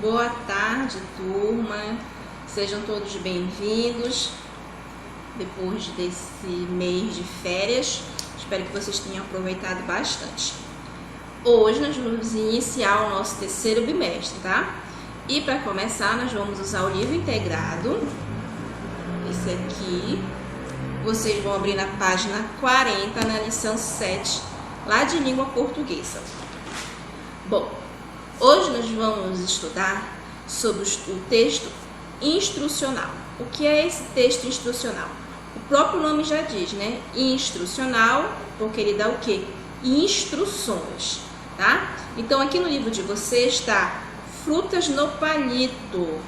Boa tarde, turma. Sejam todos bem-vindos depois desse mês de férias. Espero que vocês tenham aproveitado bastante. Hoje nós vamos iniciar o nosso terceiro bimestre, tá? E para começar, nós vamos usar o livro integrado. Esse aqui. Vocês vão abrir na página 40, na lição 7, lá de língua portuguesa. Bom, hoje nós vamos estudar sobre o texto instrucional. O que é esse texto instrucional? O próprio nome já diz, né? Instrucional, porque ele dá o quê? Instruções, tá? Então, aqui no livro de vocês está Frutas no Palito.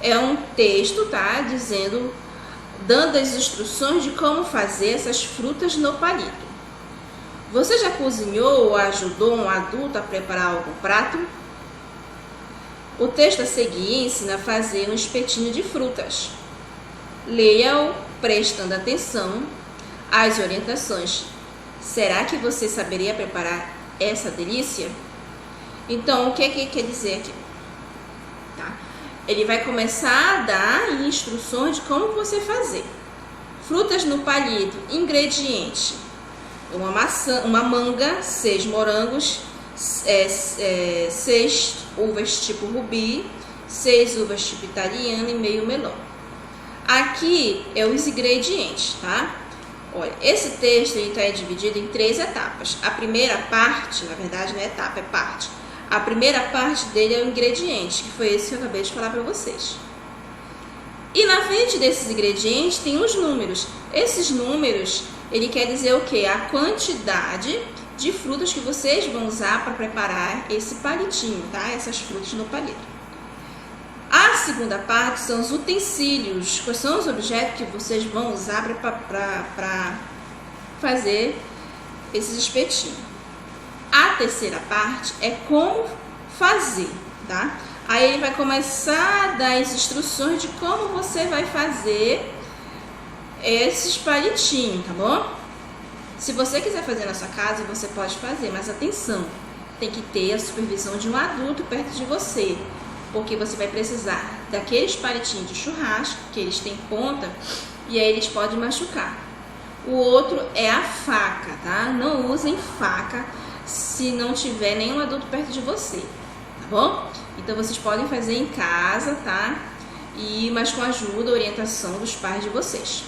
É um texto, tá? Dando as instruções de como fazer essas frutas no palito. Você já cozinhou ou ajudou um adulto a preparar algum prato? O texto a seguir ensina a fazer um espetinho de frutas. Leia-o prestando atenção às orientações. Será que você saberia preparar essa delícia? Então, o que quer dizer aqui? Tá? Ele vai começar a dar instruções de como você fazer. Frutas no palito, ingrediente: uma maçã, uma manga, 6 morangos, 6 uvas tipo rubi, 6 uvas tipo italiana e meio melão. Aqui é os ingredientes, tá? Olha, esse texto está dividido em 3 etapas. A primeira parte, na verdade não é etapa, é parte. A primeira parte dele é o ingrediente, que foi esse que eu acabei de falar para vocês. E na frente desses ingredientes tem os números. Esses números, ele quer dizer o quê? A quantidade de frutas que vocês vão usar para preparar esse palitinho, tá? Essas frutas no palito. A segunda parte são os utensílios. Quais são os objetos que vocês vão usar para fazer esses espetinhos. A terceira parte é como fazer, tá? Aí ele vai começar a dar as instruções de como você vai fazer esses palitinhos, tá bom? Se você quiser fazer na sua casa, você pode fazer, mas atenção, tem que ter a supervisão de um adulto perto de você, porque você vai precisar daqueles palitinhos de churrasco, que eles têm ponta, e aí eles podem machucar. O outro é a faca, tá? Não usem faca se não tiver nenhum adulto perto de você, tá bom? Então vocês podem fazer em casa, tá? Mas com a ajuda, orientação dos pais de vocês.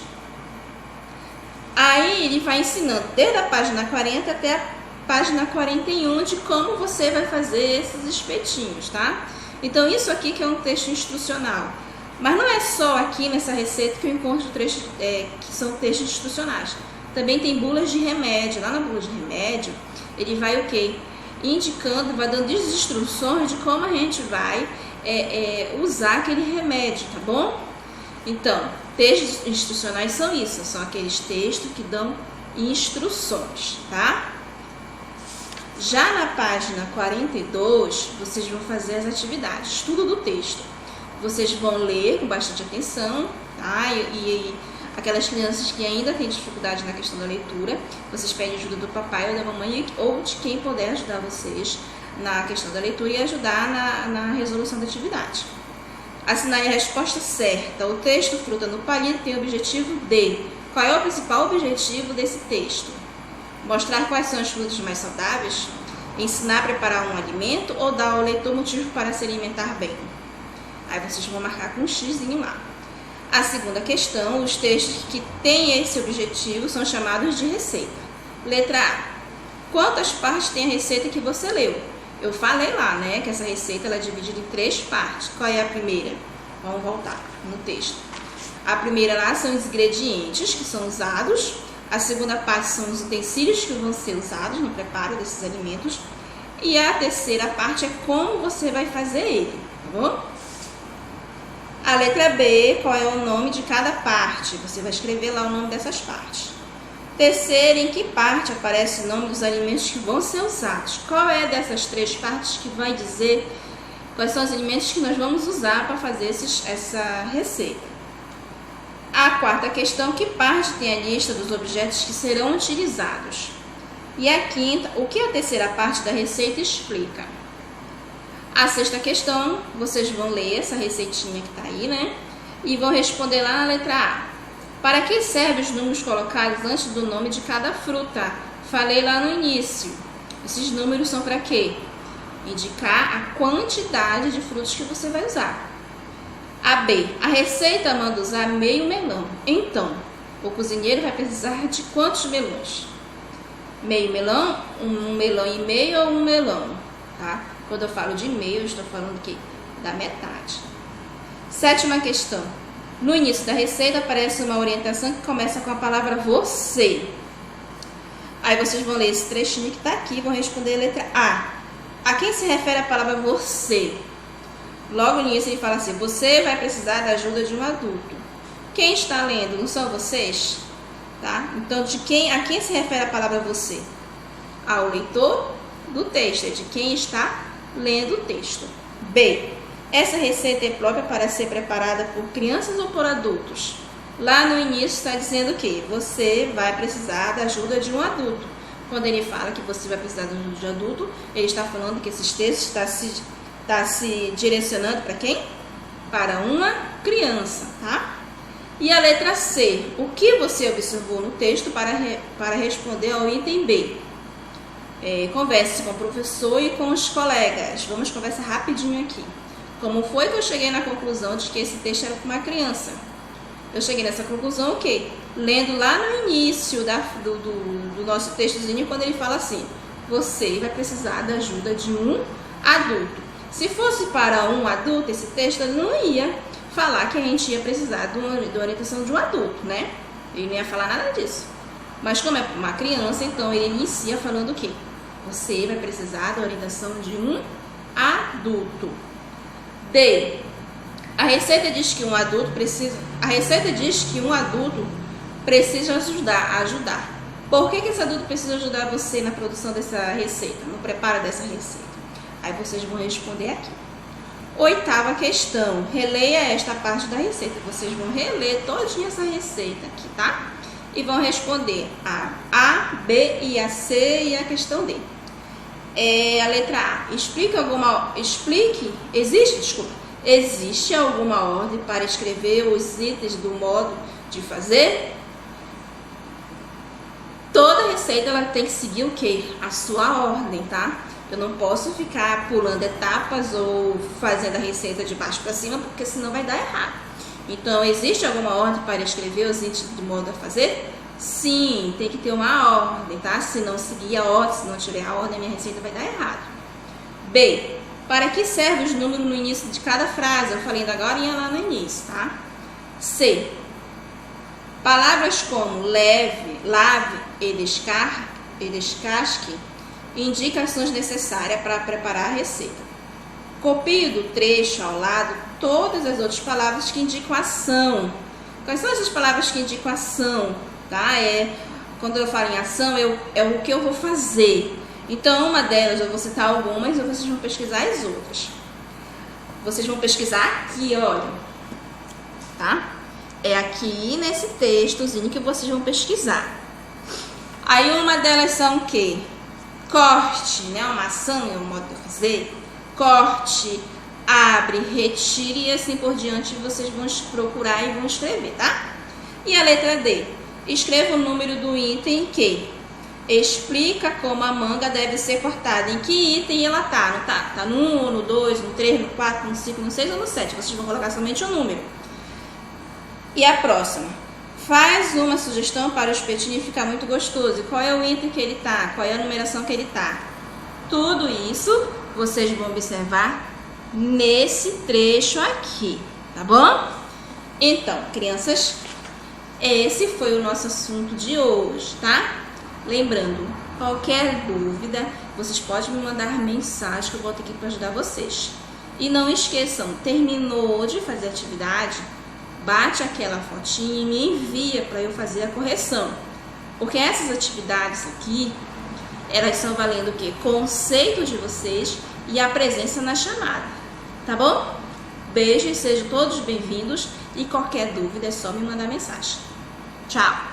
Aí ele vai ensinando desde a página 40 até a página 41 de como você vai fazer esses espetinhos, tá? Então isso aqui que é um texto instrucional. Mas não é só aqui nessa receita que eu encontro trechos, que são textos instrucionais. Também tem bulas de remédio. Lá na bula de remédio, ele vai o quê? Indicando, vai dando as instruções de como a gente vai usar aquele remédio, tá bom? Então, textos instrucionais são isso, são aqueles textos que dão instruções, tá? Já na página 42, vocês vão fazer as atividades, estudo do texto. Vocês vão ler com bastante atenção, tá? E aquelas crianças que ainda têm dificuldade na questão da leitura, vocês pedem ajuda do papai ou da mamãe ou de quem puder ajudar vocês na questão da leitura e ajudar na resolução da atividade. Assinale a resposta certa. O texto Fruta no Palito tem o objetivo de... Qual é o principal objetivo desse texto? Mostrar quais são as frutas mais saudáveis? Ensinar a preparar um alimento ou dar ao leitor motivo para se alimentar bem? Aí vocês vão marcar com um xizinho lá. A segunda questão, os textos que têm esse objetivo são chamados de receita. Letra A. Quantas partes tem a receita que você leu? Eu falei lá, né, que essa receita ela é dividida em 3 partes. Qual é a primeira? Vamos voltar no texto. A primeira lá são os ingredientes que são usados. A segunda parte são os utensílios que vão ser usados no preparo desses alimentos. E a terceira parte é como você vai fazer ele, tá bom? A letra B, qual é o nome de cada parte? Você vai escrever lá o nome dessas partes. Terceira, em que parte aparece o nome dos alimentos que vão ser usados? Qual é dessas 3 partes que vai dizer quais são os alimentos que nós vamos usar para fazer essa receita? A quarta questão, que parte tem a lista dos objetos que serão utilizados? E a quinta, o que a terceira parte da receita explica? A sexta questão, vocês vão ler essa receitinha que está aí, né? E vão responder lá na letra A. Para que servem os números colocados antes do nome de cada fruta? Falei lá no início. Esses números são para quê? Indicar a quantidade de frutos que você vai usar. A B. A receita manda usar meio melão. Então, o cozinheiro vai precisar de quantos melões? Meio melão, um melão e meio ou um melão, tá? Quando eu falo de meio, eu estou falando que da metade. Sétima questão. No início da receita aparece uma orientação que começa com a palavra você. Aí vocês vão ler esse trechinho que está aqui e vão responder a letra A. A quem se refere a palavra você? Logo no início ele fala assim, você vai precisar da ajuda de um adulto. Quem está lendo? Não são vocês? Tá? Então, a quem se refere a palavra você? Ao leitor do texto, é de quem está lendo o texto. B. Essa receita é própria para ser preparada por crianças ou por adultos? Lá no início está dizendo que você vai precisar da ajuda de um adulto. Quando ele fala que você vai precisar da ajuda de um adulto, ele está falando que esses textos está se direcionando para quem? Para uma criança, tá? E a letra C. O que você observou no texto para responder ao item B? Converse com o professor e com os colegas. Vamos conversar rapidinho aqui. Como foi que eu cheguei na conclusão de que esse texto era para uma criança? Eu cheguei nessa conclusão o quê? Lendo lá no início do nosso textozinho, quando ele fala assim, você vai precisar da ajuda de um adulto. Se fosse para um adulto, esse texto não ia falar que a gente ia precisar da orientação de um adulto, né? Ele não ia falar nada disso. Mas como é uma criança, então ele inicia falando o quê? Você vai precisar da orientação de um adulto. D. A receita diz que um adulto precisa ajudar. Por que esse adulto precisa ajudar você na produção dessa receita, no preparo dessa receita? Aí vocês vão responder aqui. Oitava questão. Releia esta parte da receita. Vocês vão reler todinha essa receita aqui, tá? E vão responder a B e a C e a questão D. A letra A. Existe alguma ordem para escrever os itens do modo de fazer? Toda receita ela tem que seguir o quê? A sua ordem, tá? Eu não posso ficar pulando etapas ou fazendo a receita de baixo para cima, porque senão vai dar errado. Então, existe alguma ordem para escrever os itens do modo a fazer? Sim, tem que ter uma ordem, tá? Se não seguir a ordem, se não tiver a ordem, a minha receita vai dar errado. B. Para que servem os números no início de cada frase? Eu falei ainda agora e lá no início, tá? C. Palavras como leve, lave e descasque indicações necessárias para preparar a receita. Copie do trecho ao lado todas as outras palavras que indicam ação. Quais são essas palavras que indicam ação? Tá? Quando eu falo em ação, é o que eu vou fazer. Então, uma delas, eu vou citar algumas e vocês vão pesquisar as outras. Vocês vão pesquisar aqui, olha. Tá? É aqui nesse textozinho que vocês vão pesquisar. Aí, uma delas são o quê? Corte, né? Uma ação é um modo de fazer. Corte, abre, retire e assim por diante vocês vão procurar e vão escrever, tá? E a letra D. Escreva o número do item que explica como a manga deve ser cortada. Em que item ela tá? Não tá? Tá no 1, no 2, no 3, no 4, no 5, no 6 ou no 7. Vocês vão colocar somente o número. E a próxima. Faz uma sugestão para o espetinho ficar muito gostoso. E qual é o item que ele tá? Qual é a numeração que ele tá? Tudo isso vocês vão observar nesse trecho aqui, tá bom? Então, crianças, esse foi o nosso assunto de hoje, tá? Lembrando, qualquer dúvida, vocês podem me mandar mensagem que eu vou ter aqui para ajudar vocês. E não esqueçam, terminou de fazer a atividade, bate aquela fotinha e me envia para eu fazer a correção. Porque essas atividades aqui, elas são valendo o quê? Conceito de vocês e a presença na chamada, tá bom? Beijos, sejam todos bem-vindos e qualquer dúvida é só me mandar mensagem. Tchau!